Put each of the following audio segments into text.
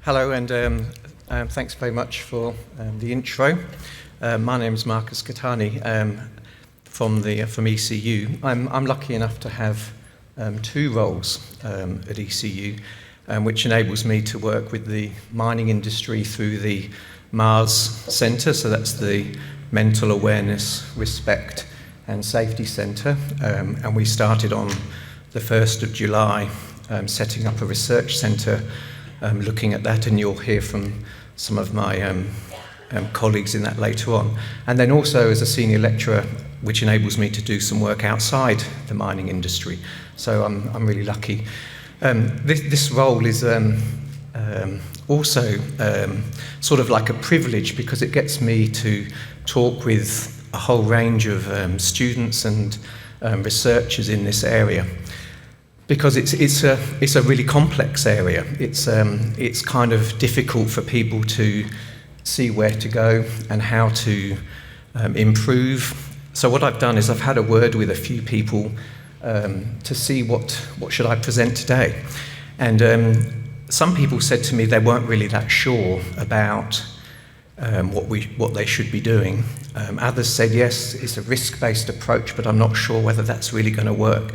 Hello, and thanks very much for the intro. My name is Marcus Cattani from ECU. I'm lucky enough to have two roles at ECU, which enables me to work with the mining industry through the MARS Centre, so that's the Mental Awareness, Respect and Safety Centre, and we started on the 1st of July setting up a research centre looking at that, and you'll hear from some of my colleagues in that later on. And then also as a senior lecturer, which enables me to do some work outside the mining industry. So I'm really lucky. This role is also sort of like a privilege, because it gets me to talk with a whole range of students and researchers in this area. Because it's a really complex area. It's kind of difficult for people to see where to go and how to improve. So what I've done is I've had a word with a few people to see what should I present today. And some people said to me they weren't really that sure about what they should be doing. Others said, yes, it's a risk-based approach, but I'm not sure whether that's really going to work.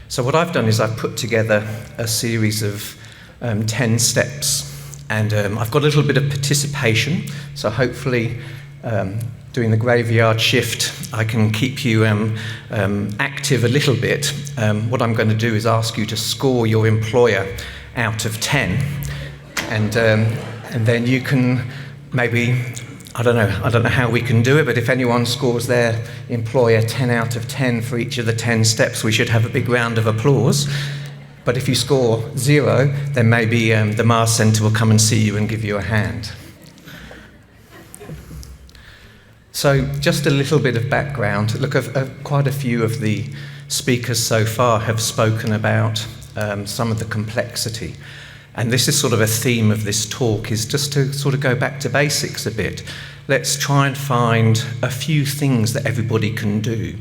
So what I've done is I've put together a series of 10 steps, and I've got a little bit of participation, so hopefully doing the graveyard shift I can keep you active a little bit. What I'm going to do is ask you to score your employer out of 10, and then you can maybe, I don't know how we can do it, but if anyone scores their employer 10 out of 10 for each of the 10 steps, we should have a big round of applause. But if you score 0, then maybe the Mars Centre will come and see you and give you a hand. So just a little bit of background. Look, quite a few of the speakers so far have spoken about some of the complexity. And this is sort of a theme of this talk, is just to sort of go back to basics a bit. Let's try and find a few things that everybody can do.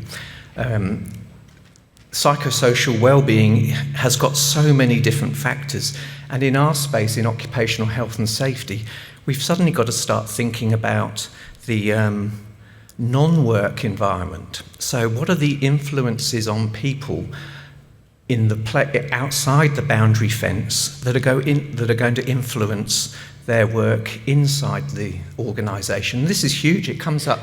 Psychosocial well-being has got so many different factors. And in our space, in occupational health and safety, we've suddenly got to start thinking about the non-work environment. So what are the influences on people in the outside the boundary fence that are going to influence their work inside the organisation? This is huge. It comes up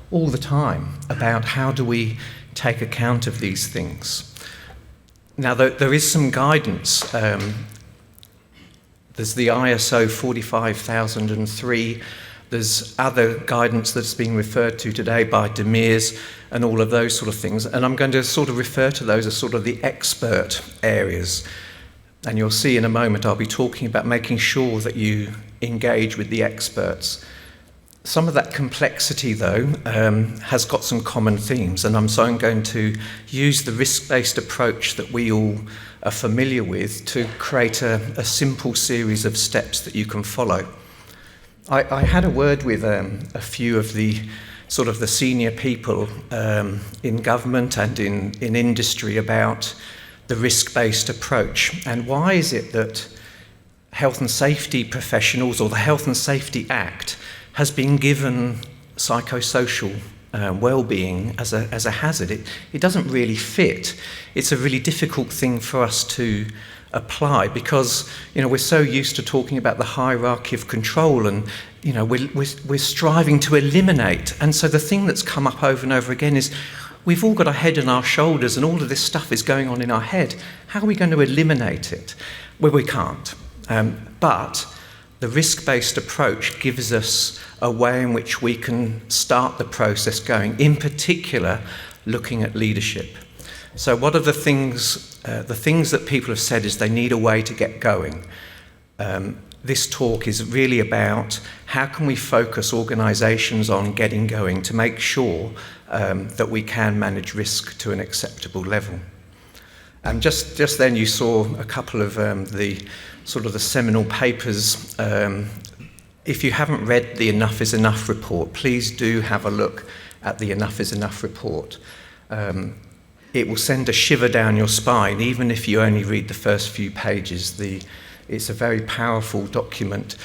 all the time about how do we take account of these things. Now, there is some guidance. There's the ISO 45003. There's other guidance that's being referred to today by Demirs and all of those sort of things. And I'm going to sort of refer to those as sort of the expert areas. And you'll see in a moment I'll be talking about making sure that you engage with the experts. Some of that complexity, though, has got some common themes. And so I'm going to use the risk-based approach that we all are familiar with to create a simple series of steps that you can follow. I had a word with a few of the sort of the senior people in government and in industry about the risk-based approach. And why is it that health and safety professionals, or the Health and Safety Act, has been given psychosocial well-being as a hazard? It doesn't really fit. It's a really difficult thing for us to apply, because we're so used to talking about the hierarchy of control, and we're striving to eliminate. And so the thing that's come up over and over again is we've all got our head on our shoulders, and all of this stuff is going on in our head. How are we going to eliminate it? Well, we can't. But the risk-based approach gives us a way in which we can start the process going, in particular looking at leadership. So what are the things that people have said is they need a way to get going. This talk is really about how can we focus organisations on getting going to make sure that we can manage risk to an acceptable level. And just then you saw a couple of the seminal papers. If you haven't read the Enough is Enough report, please do have a look at the Enough is Enough report. It will send a shiver down your spine, even if you only read the first few pages. It's a very powerful document.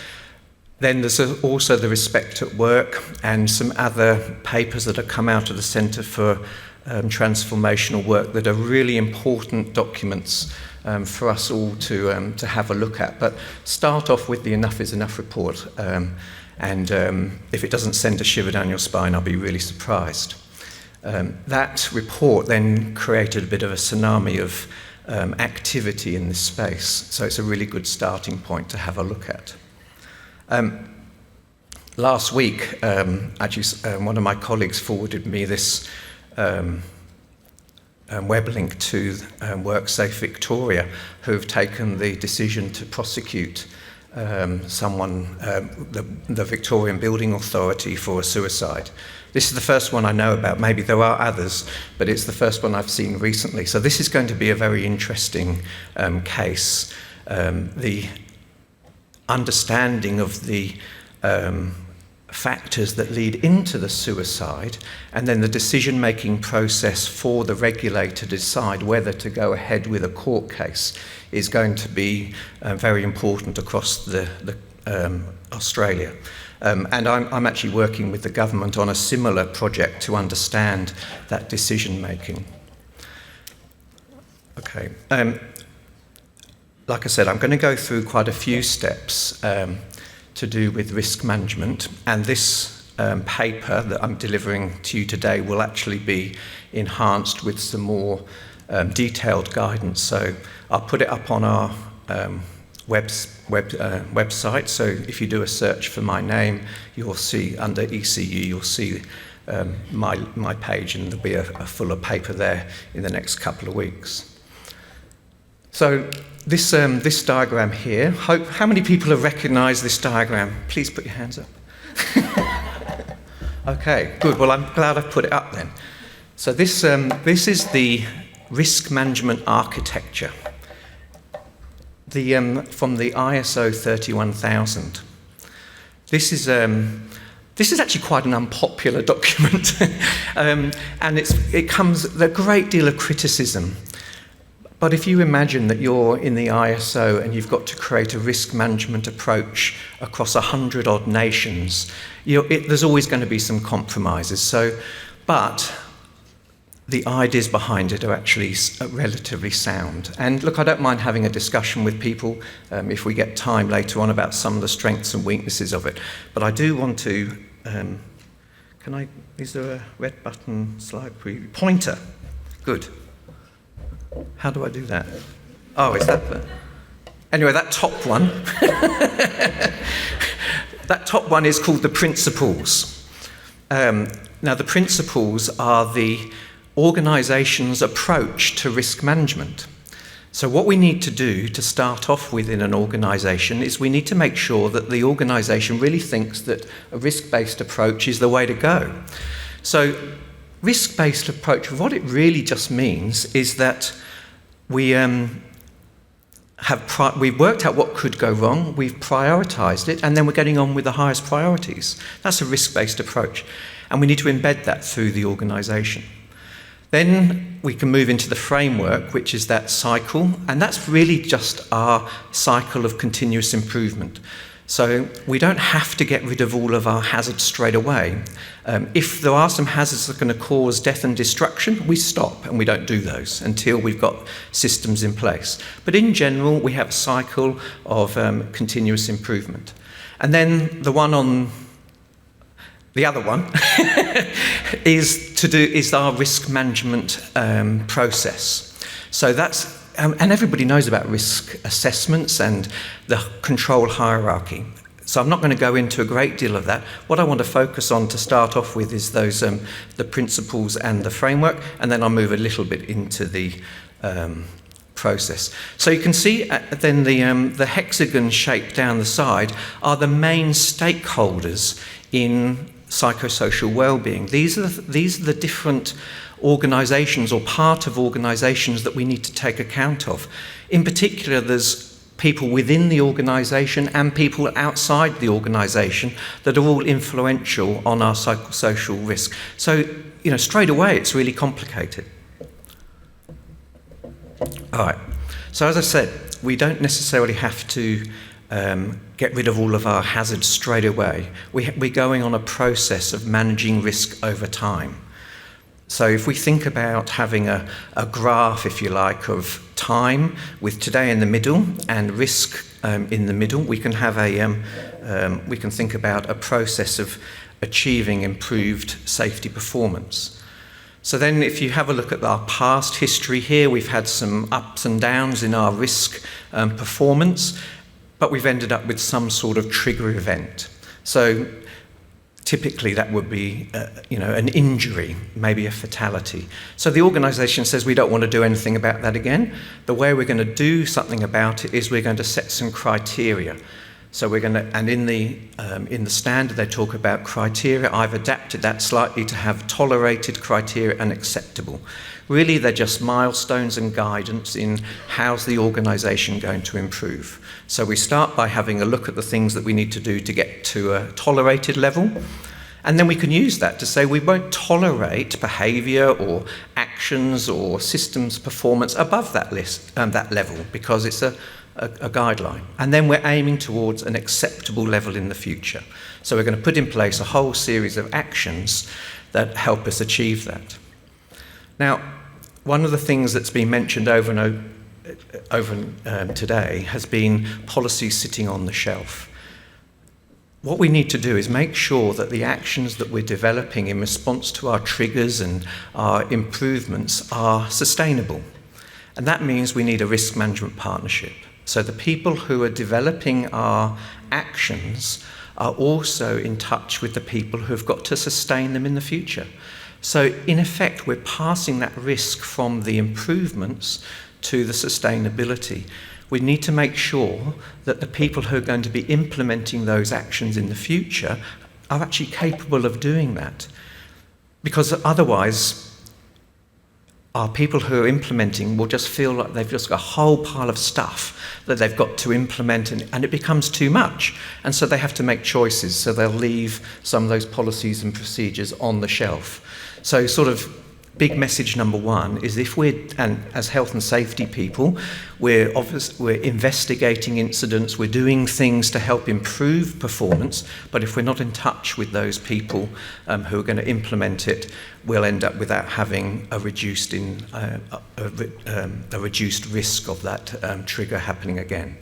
Then there's also the Respect at Work and some other papers that have come out of the Centre for Transformational Work that are really important documents for us all to have a look at. But start off with the Enough is Enough report, and if it doesn't send a shiver down your spine, I'll be really surprised. That report then created a bit of a tsunami of activity in this space, so it's a really good starting point to have a look at. Last week, one of my colleagues forwarded me this web link to WorkSafe Victoria, who have taken the decision to prosecute the Victorian Building Authority for a suicide. This is the first one I know about. Maybe there are others, but it's the first one I've seen recently. So this is going to be a very interesting case. The understanding of the factors that lead into the suicide, and then the decision-making process for the regulator to decide whether to go ahead with a court case is going to be very important across Australia. And I'm actually working with the government on a similar project to understand that decision-making. Okay. Like I said, I'm going to go through quite a few steps to do with risk management, and this paper that I'm delivering to you today will actually be enhanced with some more detailed guidance. So I'll put it up on our website, so if you do a search for my name, you'll see under ECU, you'll see my page, and there'll be a fuller paper there in the next couple of weeks. So this diagram here, how many people have recognised this diagram? Please put your hands up. Okay, good. Well, I'm glad I've put it up then. So this is the risk management architecture from the ISO 31000. This is actually quite an unpopular document, and it comes with a great deal of criticism. But if you imagine that you're in the ISO and you've got to create a risk management approach across 100-odd nations, there's always going to be some compromises. But the ideas behind it are actually relatively sound. And look, I don't mind having a discussion with people if we get time later on about some of the strengths and weaknesses of it. But I do want to, is there a red button slide preview? Pointer, good. How do I do that? Oh, is that the... Anyway, that top one, that top one is called the principles. Now, the principles are the organisation's approach to risk management. So what we need to do to start off with in an organisation is we need to make sure that the organisation really thinks that a risk-based approach is the way to go. So risk-based approach, what it really just means is that we've worked out what could go wrong, we've prioritised it, and then we're getting on with the highest priorities. That's a risk-based approach, and we need to embed that through the organisation. Then we can move into the framework, which is that cycle, and that's really just our cycle of continuous improvement. So we don't have to get rid of all of our hazards straight away. If there are some hazards that are going to cause death and destruction, we stop and we don't do those until we've got systems in place. But in general, we have a cycle of continuous improvement. And then the other one is our risk management process. So that's and everybody knows about risk assessments and the control hierarchy. So I'm not going to go into a great deal of that. What I want to focus on to start off with is those the principles and the framework, and then I'll move a little bit into the process. So you can see then the hexagon shape down the side are the main stakeholders in psychosocial well-being. These are the different organisations or part of organisations that we need to take account of. In particular, there's people within the organisation and people outside the organisation that are all influential on our psychosocial risk. So, straight away it's really complicated. All right. So as I said, we don't necessarily have to get rid of all of our hazards straight away. We're going on a process of managing risk over time. So if we think about having a graph, if you like, of time with today in the middle and risk in the middle, we can have we can think about a process of achieving improved safety performance. So then if you have a look at our past history here, we've had some ups and downs in our risk performance, but we've ended up with some sort of trigger event. So typically that would be an injury, maybe a fatality. So the organisation says we don't want to do anything about that again. The way we're going to do something about it is we're going to set some criteria. So we're going to, and in the standard they talk about criteria. I've adapted that slightly to have tolerated criteria and acceptable. Really, they're just milestones and guidance in how's the organisation going to improve. So we start by having a look at the things that we need to do to get to a tolerated level. And then we can use that to say we won't tolerate behaviour or actions or systems performance above that level, because it's a guideline. And then we're aiming towards an acceptable level in the future. So we're going to put in place a whole series of actions that help us achieve that. Now, one of the things that's been mentioned over today has been policies sitting on the shelf. What we need to do is make sure that the actions that we're developing in response to our triggers and our improvements are sustainable. And that means we need a risk management partnership. So the people who are developing our actions are also in touch with the people who've got to sustain them in the future. So in effect, we're passing that risk from the improvements to the sustainability. We need to make sure that the people who are going to be implementing those actions in the future are actually capable of doing that. Because otherwise, our people who are implementing will just feel like they've just got a whole pile of stuff that they've got to implement, and it becomes too much. And so they have to make choices, so they'll leave some of those policies and procedures on the shelf. So sort of big message number one is and as health and safety people, we're investigating incidents, we're doing things to help improve performance, but if we're not in touch with those people who are going to implement it, we'll end up without having a reduced risk of that trigger happening again.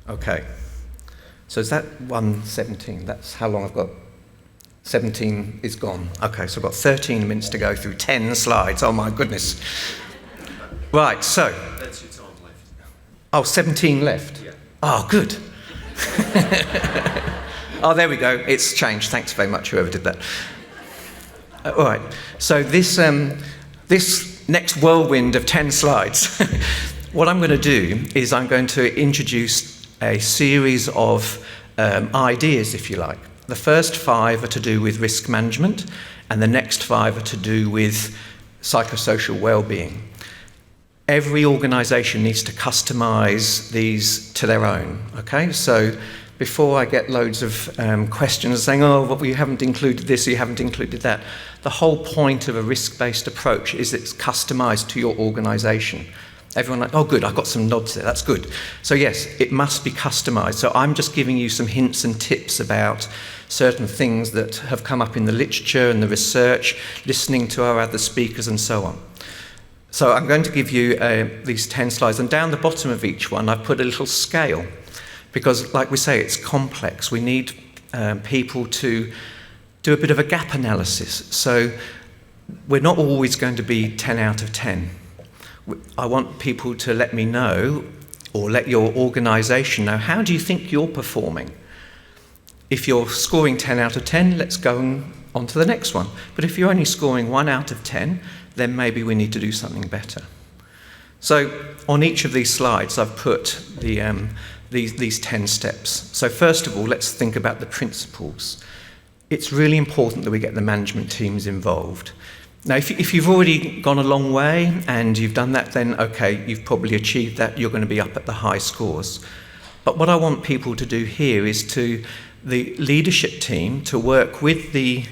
Okay, so is that 1:17? That's how long I've got. 17 is gone. Okay, so I've got 13 minutes to go through 10 slides. Oh my goodness. Right, so. That's your time left. Oh, 17 left? Yeah. Oh, good. Oh, there we go. It's changed. Thanks very much, whoever did that. All right, so this next whirlwind of 10 slides, what I'm going to do is I'm going to introduce a series of ideas, if you like. The first 5 are to do with risk management, and the next 5 are to do with psychosocial well-being. Every organisation needs to customise these to their own, okay? So before I get loads of questions saying, oh, well, you haven't included this, or you haven't included that, the whole point of a risk-based approach is it's customised to your organisation. Everyone like, oh good, I've got some nods there, that's good. So yes, it must be customised. So I'm just giving you some hints and tips about certain things that have come up in the literature and the research, listening to our other speakers and so on. So I'm going to give you these 10 slides, and down the bottom of each one I've put a little scale, because like we say, it's complex. We need people to do a bit of a gap analysis. So we're not always going to be 10 out of 10. I want people to let me know, or let your organisation know, how do you think you're performing? If you're scoring 10 out of 10, let's go on to the next one. But if you're only scoring 1 out of 10, then maybe we need to do something better. So on each of these slides, I've put these 10 steps. So first of all, let's think about the principles. It's really important that we get the management teams involved. Now, if you've already gone a long way and you've done that, then okay, you've probably achieved that, you're going to be up at the high scores. But what I want people to do here is the leadership team to work with the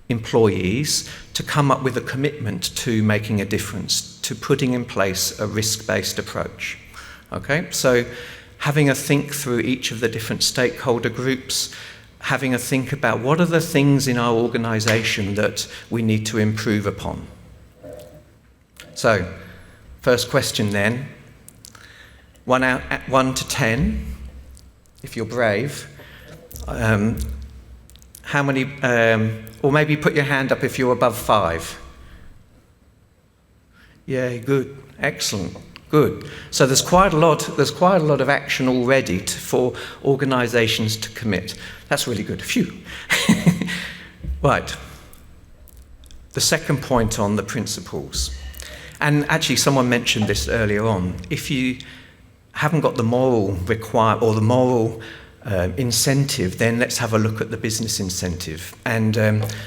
employees to come up with a commitment to making a difference, to putting in place a risk-based approach. Okay, so having a think through each of the different stakeholder groups, having a think about what are the things in our organisation that we need to improve upon. So, first question then, 1 to 10, if you're brave, how many, or maybe put your hand up if you're above 5. Yeah, good, excellent, good. So there's quite a lot of action already for organisations to commit. That's really good. Phew. Right. The second point on the principles. And actually someone mentioned this earlier on. If you haven't got the moral incentive, then let's have a look at the business incentive. And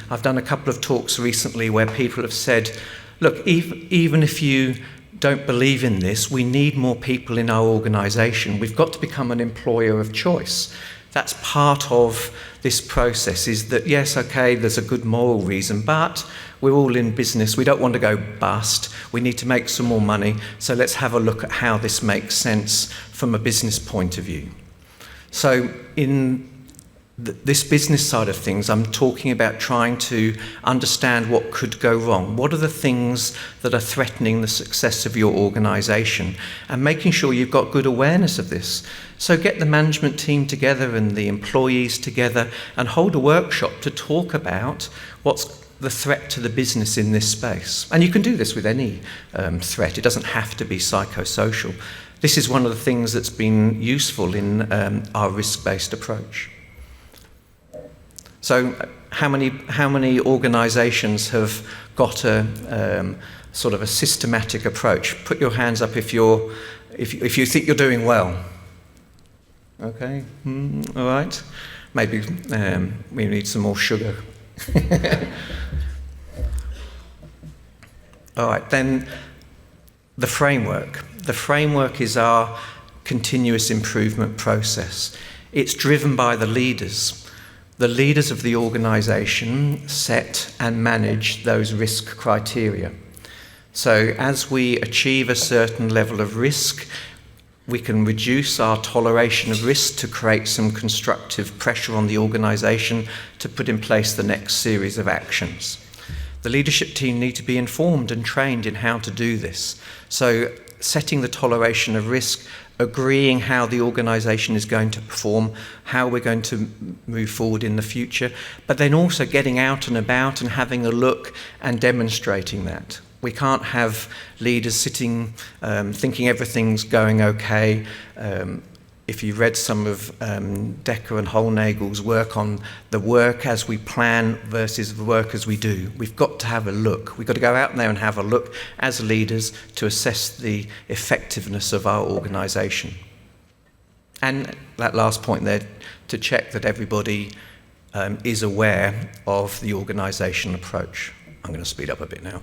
I've done a couple of talks recently where people have said, look, even if you don't believe in this, we need more people in our organisation. We've got to become an employer of choice. That's part of this process, is that, yes, okay, there's a good moral reason, but we're all in business. We don't want to go bust. We need to make some more money. So let's have a look at how this makes sense from a business point of view. So in this business side of things, I'm talking about trying to understand what could go wrong. What are the things that are threatening the success of your organisation, and making sure you've got good awareness of this. So get the management team together and the employees together and hold a workshop to talk about what's the threat to the business in this space. And you can do this with any threat. It doesn't have to be psychosocial. This is one of the things that's been useful in our risk-based approach. So how many organisations have got a sort of a systematic approach? Put your hands up if you think you're doing well. Okay, all right. Maybe we need some more sugar. All right, then the framework. The framework is our continuous improvement process. It's driven by the leaders. The leaders of the organisation set and manage those risk criteria. So as we achieve a certain level of risk, we can reduce our toleration of risk to create some constructive pressure on the organisation to put in place the next series of actions. The leadership team need to be informed and trained in how to do this. So setting the toleration of risk, agreeing how the organisation is going to perform, how we're going to move forward in the future, but then also getting out and about and having a look and demonstrating that. We can't have leaders sitting thinking everything's going okay. If you read some of Decker and Holnagel's work on the work as we plan versus the work as we do, we've got to have a look. We've got to go out there and have a look as leaders to assess the effectiveness of our organisation. And that last point there, to check that everybody is aware of the organisation approach. I'm going to speed up a bit now.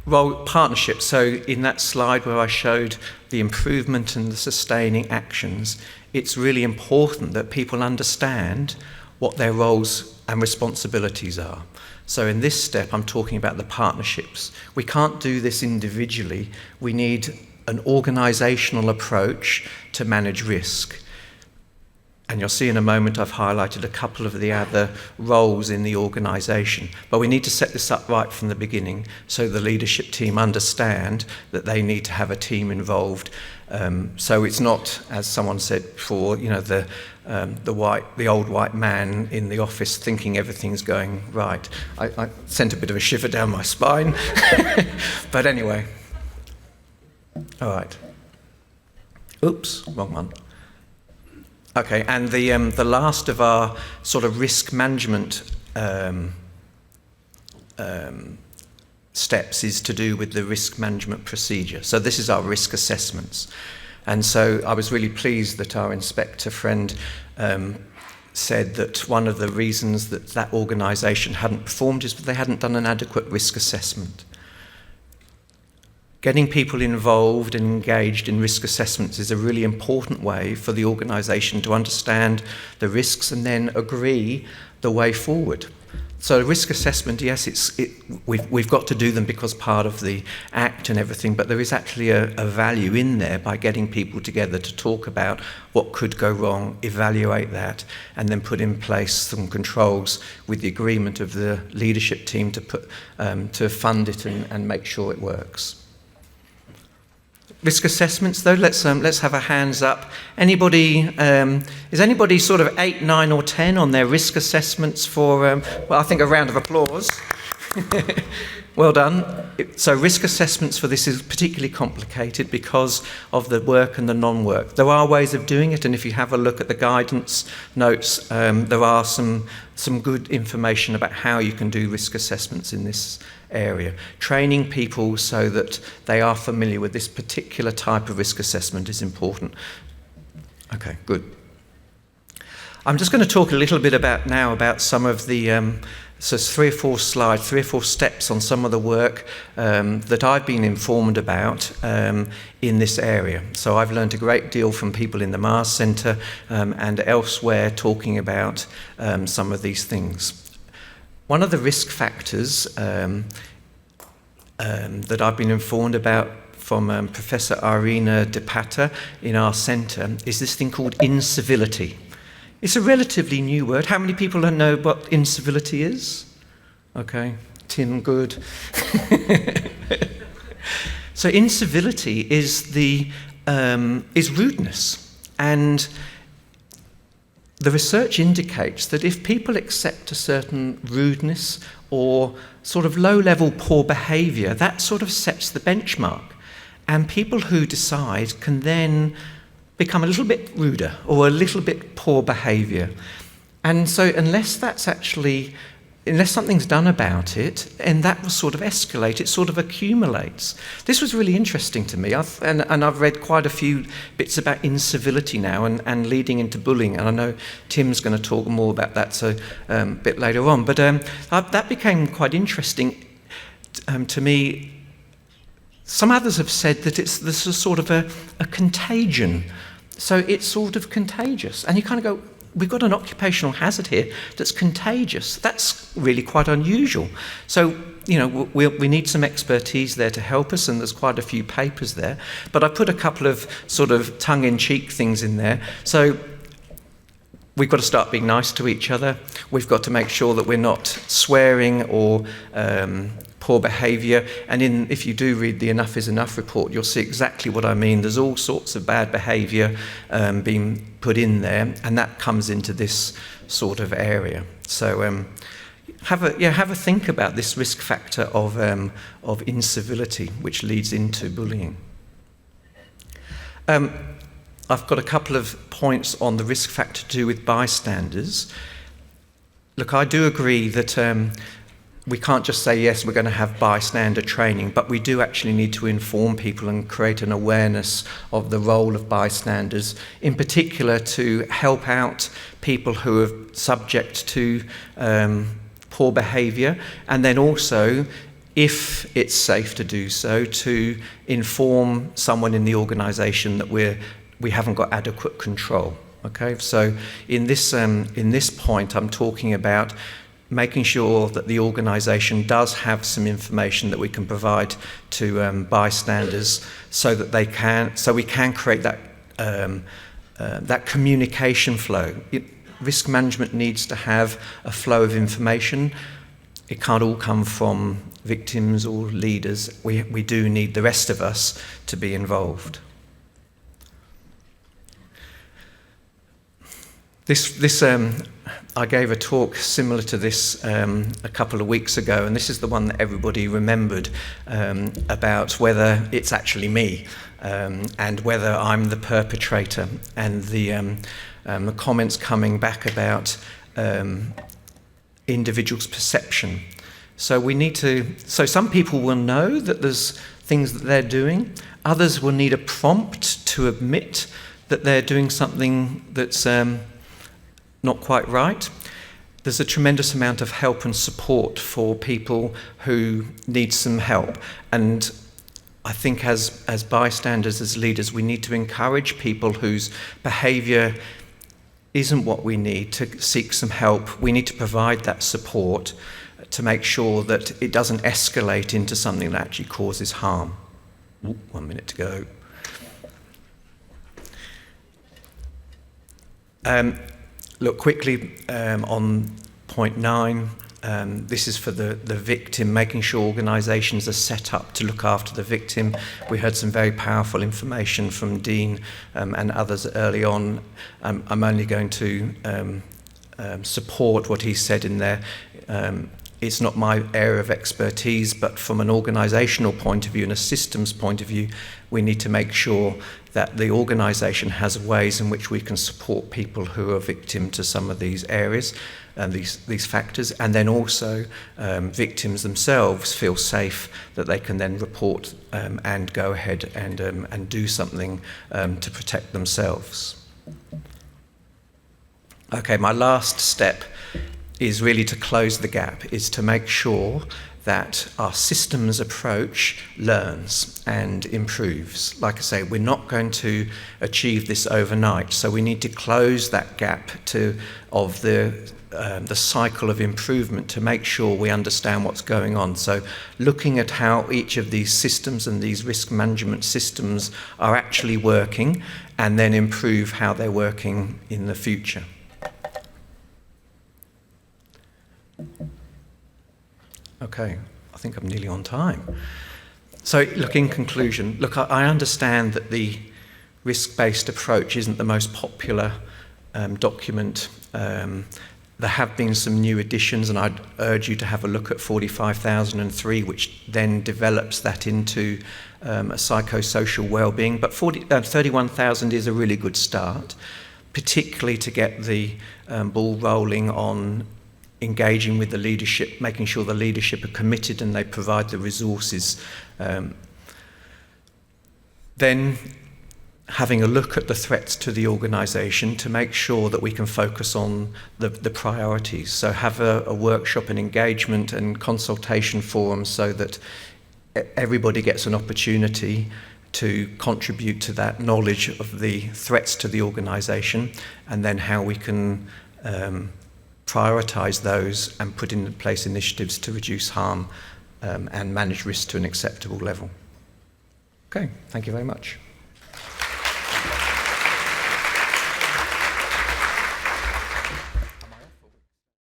Role partnership. So in that slide where I showed the improvement and the sustaining actions, it's really important that people understand what their roles and responsibilities are. So in this step, I'm talking about the partnerships. We can't do this individually. We need an organisational approach to manage risk. And you'll see in a moment I've highlighted a couple of the other roles in the organisation. But we need to set this up right from the beginning so the leadership team understand that they need to have a team involved. So it's not, as someone said before, the old white man in the office thinking everything's going right. I sent a bit of a shiver down my spine. But anyway. All right. Oops, wrong one. Okay, and the last of our sort of risk management steps is to do with the risk management procedure. So this is our risk assessments. And so I was really pleased that our inspector friend said that one of the reasons that that organisation hadn't performed is that they hadn't done an adequate risk assessment. Getting people involved and engaged in risk assessments is a really important way for the organisation to understand the risks and then agree the way forward. So risk assessment, yes, we've got to do them because part of the Act and everything, but there is actually a value in there by getting people together to talk about what could go wrong, evaluate that, and then put in place some controls with the agreement of the leadership team to fund it and make sure it works. Risk assessments, though, let's have our hands up. Anybody, is anybody sort of 8, 9 or 10 on their risk assessments for, well, I think a round of applause. Well done. So risk assessments for this is particularly complicated because of the work and the non-work. There are ways of doing it, and if you have a look at the guidance notes, there are some good information about how you can do risk assessments in this area. Training people so that they are familiar with this particular type of risk assessment is important. Okay, good. I'm just going to talk a little bit about some of the so it's 3 or 4 slides, 3 or 4 steps on some of the work that I've been informed about in this area. So I've learned a great deal from people in the Mars Centre and elsewhere talking about some of these things. One of the risk factors that I've been informed about from Professor Irina Depata in our centre is this thing called incivility. It's a relatively new word. How many people know what incivility is? Okay, Tim, good. So incivility is rudeness, and the research indicates that if people accept a certain rudeness or sort of low-level poor behaviour, that sort of sets the benchmark, and people who decide can then become a little bit ruder or a little bit poor behaviour. And so unless something's done about it, and that will sort of escalate, it sort of accumulates. This was really interesting to me, and I've read quite a few bits about incivility now and leading into bullying, and I know Tim's going to talk more about that so a bit later on. But that became quite interesting to me. Some others have said that this is sort of a contagion. So it's sort of contagious. And you kind of go, we've got an occupational hazard here that's contagious. That's really quite unusual. So, we need some expertise there to help us, and there's quite a few papers there. But I put a couple of sort of tongue-in-cheek things in there. So we've got to start being nice to each other. We've got to make sure that we're not swearing or poor behaviour. And if you do read the Enough is Enough report, you'll see exactly what I mean. There's all sorts of bad behaviour being put in there, and that comes into this sort of area. So have a think about this risk factor of incivility, which leads into bullying. I've got a couple of points on the risk factor to do with bystanders. Look, I do agree that we can't just say, yes, we're going to have bystander training, but we do actually need to inform people and create an awareness of the role of bystanders, in particular to help out people who are subject to poor behaviour, and then also, if it's safe to do so, to inform someone in the organisation that we haven't got adequate control. Okay, so in this point, I'm talking about making sure that the organisation does have some information that we can provide to bystanders, so that we can create that communication flow. Risk management needs to have a flow of information. It can't all come from victims or leaders. We do need the rest of us to be involved. I gave a talk similar to this a couple of weeks ago, and this is the one that everybody remembered, about whether it's actually me and whether I'm the perpetrator, and the comments coming back about individuals' perception. So some people will know that there's things that they're doing. Others will need a prompt to admit that they're doing something that's not quite right. There's a tremendous amount of help and support for people who need some help. And I think as bystanders, as leaders, we need to encourage people whose behaviour isn't what we need to seek some help. We need to provide that support to make sure that it doesn't escalate into something that actually causes harm. Ooh, 1 minute to go. Look quickly on point 9. This is for the victim, making sure organisations are set up to look after the victim. We heard some very powerful information from Dean and others early on. I'm only going to support what he said in there. It's not my area of expertise, but from an organisational point of view and a systems point of view, we need to make sure that the organisation has ways in which we can support people who are victim to some of these areas and these factors, and then also victims themselves feel safe that they can then report and go ahead and do something to protect themselves. Okay, my last step is really to close the gap, is to make sure that our systems approach learns and improves. Like I say, we're not going to achieve this overnight, so we need to close that gap of the cycle of improvement to make sure we understand what's going on. So looking at how each of these systems and these risk management systems are actually working, and then improve how they're working in the future. Okay, I think I'm nearly on time. So look, in conclusion, look, I understand that the risk-based approach isn't the most popular document. There have been some new additions, and I'd urge you to have a look at 45,003, which then develops that into a psychosocial well-being. But 31,000 is a really good start, particularly to get the ball rolling on engaging with the leadership, making sure the leadership are committed and they provide the resources. Then having a look at the threats to the organisation to make sure that we can focus on the priorities. So have a workshop and engagement and consultation forum so that everybody gets an opportunity to contribute to that knowledge of the threats to the organisation, and then how we can prioritise those and put in place initiatives to reduce harm and manage risk to an acceptable level. Okay, thank you very much.